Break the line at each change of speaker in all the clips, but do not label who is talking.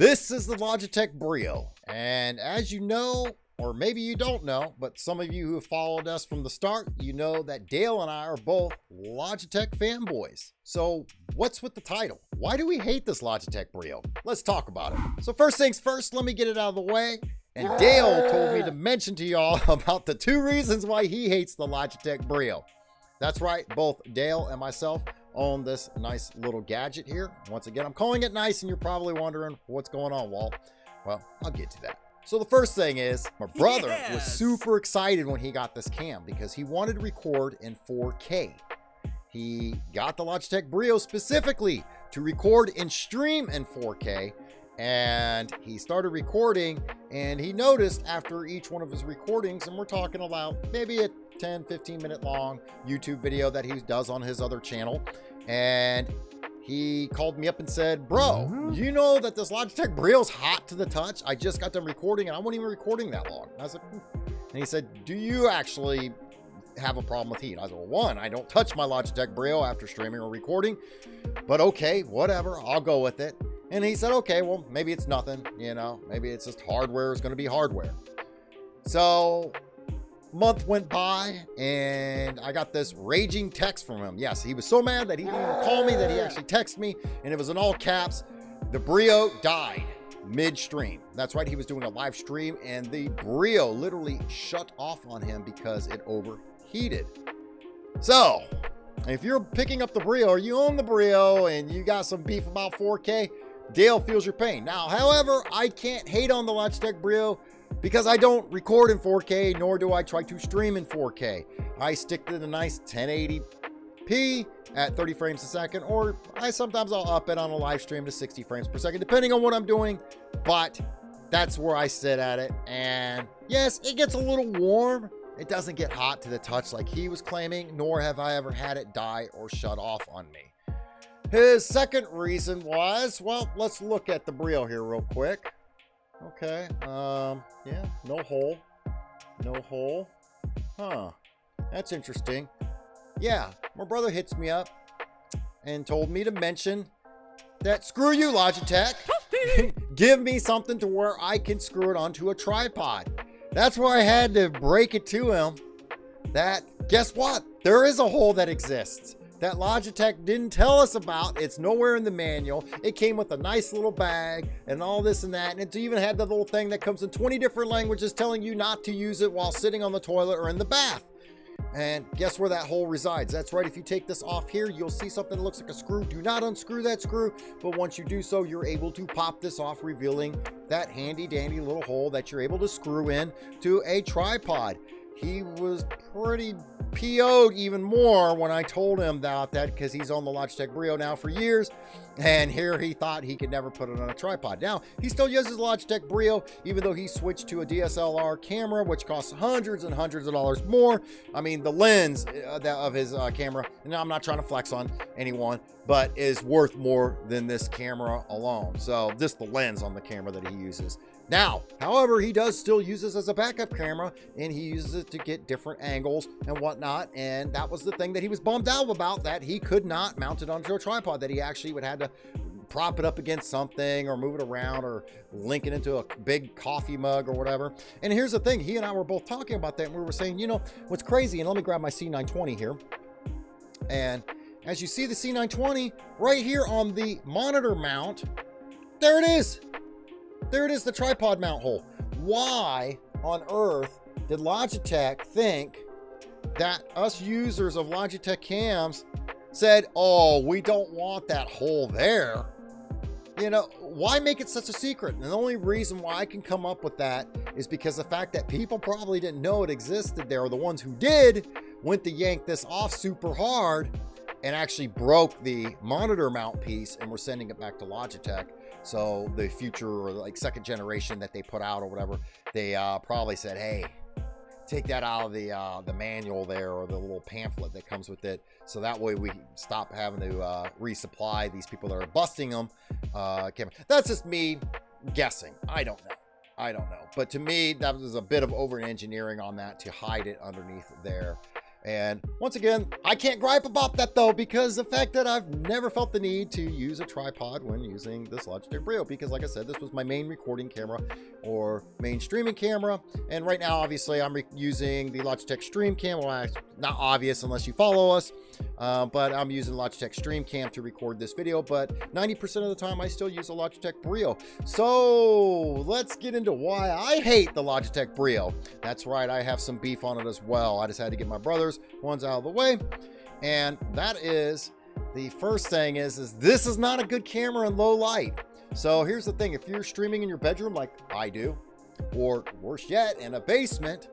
This is the Logitech Brio, and as you know, or maybe you don't know, but some of you who have followed us from the start, you know that Dale and I are both Logitech fanboys. So what's with the title? Why do we hate this Logitech Brio? Let's talk about it. So first things first, let me get it out of the way. And Dale told me to mention to y'all about the 2 reasons why he hates the Logitech Brio. That's right, both Dale and myself own this nice little gadget here. Once again, I'm calling it nice, and you're probably wondering what's going on, Walt. Well, I'll get to that. So the first thing is, my brother was super excited when he got this cam because he wanted to record in 4K. He got the Logitech Brio specifically to record and stream in 4K, and he started recording, and he noticed after each one of his recordings, and we're talking about maybe a 10-15 minute long YouTube video that he does on his other channel, and he called me up and said, bro, you know that this Logitech Brio's hot to the touch? I just got done recording and I wasn't even recording that long. I was like, and he said, do you actually have a problem with heat? I said, well, one, I don't touch my Logitech Brio after streaming or recording, but okay, whatever, I'll go with it. And he said, okay, well, maybe it's nothing, you know, maybe it's just hardware is going to be hardware. So month went by and I got this raging text from him. Yes, he was so mad that he didn't even call me, that he actually texted me, and it was in all caps. The Brio died midstream. That's right, he was doing a live stream and the Brio literally shut off on him because it overheated. So if you're picking up the Brio or you own the Brio and you got some beef about 4K, Dale feels your pain. Now, however, I can't hate on the Logitech Brio because I don't record in 4K, nor do I try to stream in 4K. I stick to the nice 1080p at 30 frames a second, or sometimes I'll up it on a live stream to 60 frames per second, depending on what I'm doing, but that's where I sit at it. And yes, it gets a little warm. It doesn't get hot to the touch like he was claiming, nor have I ever had it die or shut off on me. His second reason was, well, let's look at the Brio here real quick. Okay, yeah, no hole, that's interesting. Yeah, my brother hits me up and told me to mention that screw you, Logitech, give me something to where I can screw it onto a tripod. That's where I had to break it to him that, guess what, there is a hole that exists that Logitech didn't tell us about. It's nowhere in the manual. It came with a nice little bag and all this and that, and it even had the little thing that comes in 20 different languages telling you not to use it while sitting on the toilet or in the bath. And guess where that hole resides? That's right, if you take this off here, you'll see something that looks like a screw. Do not unscrew that screw, but once you do so, you're able to pop this off, revealing that handy dandy little hole that you're able to screw in to a tripod. He was pretty PO'd even more when I told him about that, because he's on the Logitech Brio now for years, and here he thought he could never put it on a tripod. Now, he still uses the Logitech Brio, even though he switched to a DSLR camera, which costs hundreds and hundreds of dollars more. I mean, the lens of his camera, and I'm not trying to flex on anyone, but is worth more than this camera alone. So just the lens on the camera that he uses. Now, however, he does still use this as a backup camera, and he uses it to get different angles and whatnot. And that was the thing that he was bummed out about, that he could not mount it onto a tripod, that he actually would have to prop it up against something or move it around or link it into a big coffee mug or whatever. And here's the thing, he and I were both talking about that, and we were saying, you know, what's crazy, and let me grab my C920 here. And as you see the C920 right here on the monitor mount, there it is. There it is, the tripod mount hole. Why on earth did Logitech think that us users of Logitech cams said, oh, we don't want that hole there? You know, why make it such a secret? And the only reason why I can come up with that is because the fact that people probably didn't know it existed there, or the ones who did went to yank this off super hard and actually broke the monitor mount piece, and we're sending it back to Logitech. So the future, or like second generation that they put out or whatever, they probably said, hey, take that out of the manual there, or the little pamphlet that comes with it, so that way we stop having to resupply these people that are busting them. That's just me guessing. I don't know. But to me, that was a bit of over engineering on that to hide it underneath there. And once again, I can't gripe about that though, because the fact that I've never felt the need to use a tripod when using this Logitech Brio, because like I said, this was my main recording camera or main streaming camera. And right now, obviously I'm using the Logitech Stream Cam. Well, not obvious unless you follow us, but I'm using Logitech Stream Cam to record this video, but 90% of the time I still use a Logitech Brio. So let's get into why I hate the Logitech Brio. That's right, I have some beef on it as well. I just had to get my brother's ones out of the way. And that is, the first thing is this is not a good camera in low light. So here's the thing, if you're streaming in your bedroom like I do, or worse yet, in a basement,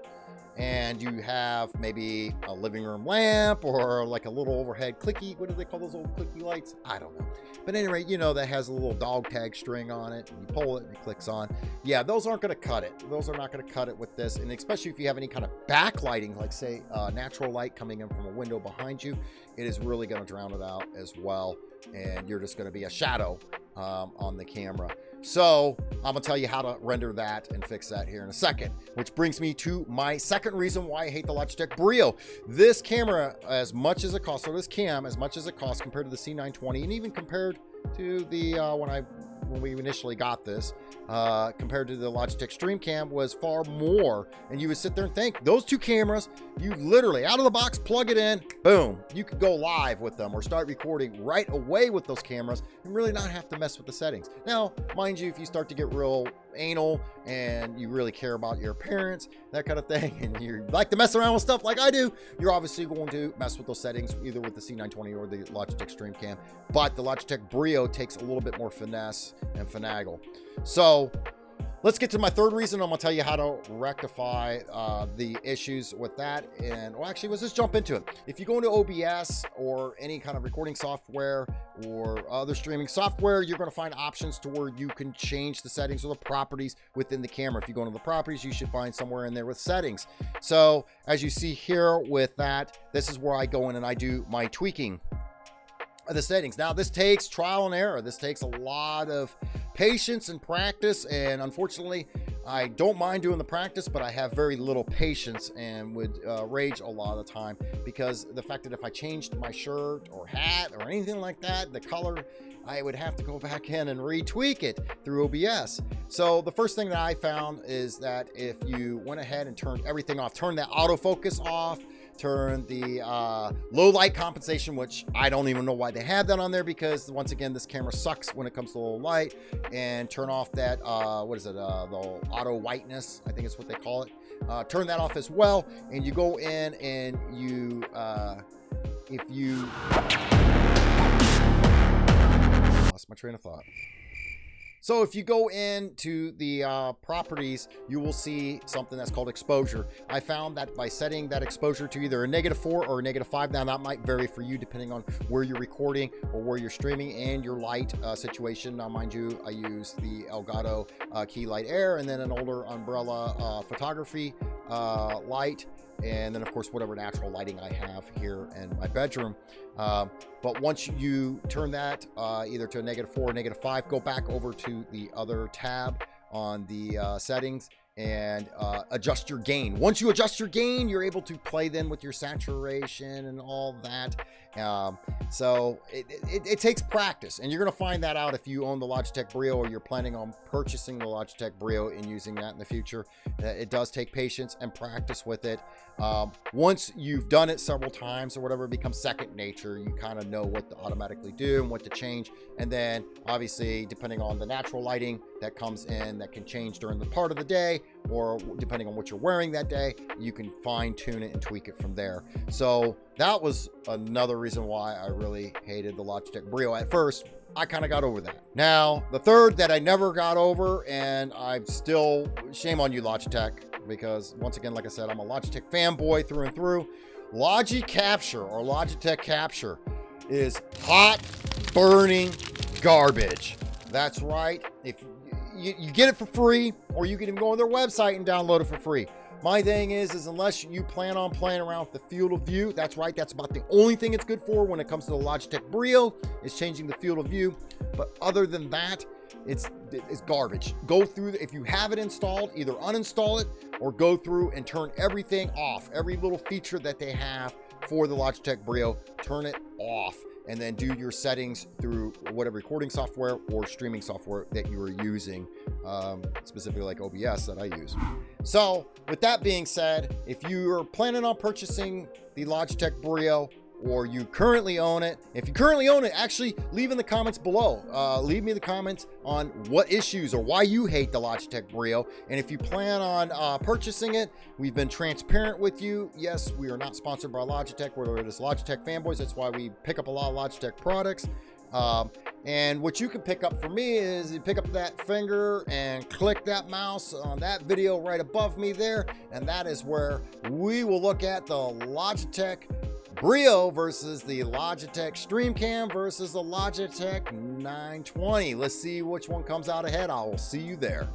and you have maybe a living room lamp or like a little overhead clicky, what do they call those old clicky lights? I don't know. But at any rate, you know, that has a little dog tag string on it, and you pull it and it clicks on. Yeah, those aren't going to cut it. Those are not going to cut it with this. And especially if you have any kind of backlighting, like say natural light coming in from a window behind you, it is really going to drown it out as well. And you're just going to be a shadow on the camera. So I'm gonna tell you how to render that and fix that here in a second, which brings me to my second reason why I hate the Logitech Brio. This camera, as much as it costs, or this cam, as much as it costs compared to the C920, and even compared to the when we initially got this, compared to the Logitech Stream Cam, was far more. And you would sit there and think, those two cameras, you literally out of the box, plug it in, boom, you could go live with them or start recording right away with those cameras and really not have to mess with the settings. Now, mind you, if you start to get real anal and you really care about your appearance, that kind of thing, and you like to mess around with stuff like I do, you're obviously going to mess with those settings either with the C920 or the Logitech Stream Cam. But the Logitech Brio takes a little bit more finesse and finagle. So let's get to my third reason. I'm gonna tell you how to rectify the issues with that. And well, actually, let's just jump into it. If you go into OBS or any kind of recording software or other streaming software, you're going to find options to where you can change the settings or the properties within the camera. If you go into the properties, you should find somewhere in there with settings. So as you see here with that, this is where I go in and I do my tweaking of the settings. Now, this takes trial and error. This takes a lot of patience and practice, and unfortunately I don't mind doing the practice, but I have very little patience and would rage a lot of the time, because the fact that if I changed my shirt or hat or anything like that, the color, I would have to go back in and retweak it through OBS. So the first thing that I found is that if you went ahead and turned everything off, turn that autofocus off, turn the low light compensation, which I don't even know why they have that on there, because once again, this camera sucks when it comes to low light, and turn off that what is it, the auto whiteness, I think is what they call it. Turn that off as well, and you go in and you if you lost my train of thought. So if you go into the properties, you will see something that's called exposure. I found that by setting that exposure to either a -4 or a -5, now that might vary for you depending on where you're recording or where you're streaming and your light situation. Now, mind you, I use the Elgato Key Light Air, and then an older umbrella photography light, and then of course whatever natural lighting I have here in my bedroom. But once you turn that either to a -4 or -5, go back over to the other tab on the settings and adjust your gain. Once you adjust your gain, you're able to play then with your saturation and all that. So it takes practice, and you're going to find that out if you own the Logitech Brio or you're planning on purchasing the Logitech Brio and using that in the future. It does take patience and practice with it. Once you've done it several times or whatever, it becomes second nature. You kind of know what to automatically do and what to change. And then obviously, depending on the natural lighting that comes in, that can change during the part of the day, or depending on what you're wearing that day, you can fine tune it and tweak it from there. So that was another reason why I really hated the Logitech Brio. At first, I kind of got over that. Now, the third that I never got over, and I'm still, shame on you, Logitech, because once again, like I said, I'm a Logitech fanboy through and through. Logi Capture, or Logitech Capture, is hot, burning garbage. That's right. If you get it for free, or you can even go on their website and download it for free. My thing is unless you plan on playing around with the field of view, that's right, that's about the only thing it's good for when it comes to the Logitech Brio, is changing the field of view. But other than that, It's garbage. Go through, if you have it installed, either uninstall it or go through and turn everything off. Every little feature that they have for the Logitech Brio, turn it off, and then do your settings through whatever recording software or streaming software that you are using, specifically like OBS that I use. So with that being said, if you're planning on purchasing the Logitech Brio, or you currently own it, if you currently own it, actually leave in the comments below. Leave me the comments on what issues or why you hate the Logitech Brio. And if you plan on purchasing it, we've been transparent with you. Yes, we are not sponsored by Logitech. We're just Logitech fanboys. That's why we pick up a lot of Logitech products. And what you can pick up for me is you pick up that finger and click that mouse on that video right above me there. And that is where we will look at the Logitech Brio versus the Logitech StreamCam versus the Logitech 920. Let's see which one comes out ahead. I will see you there.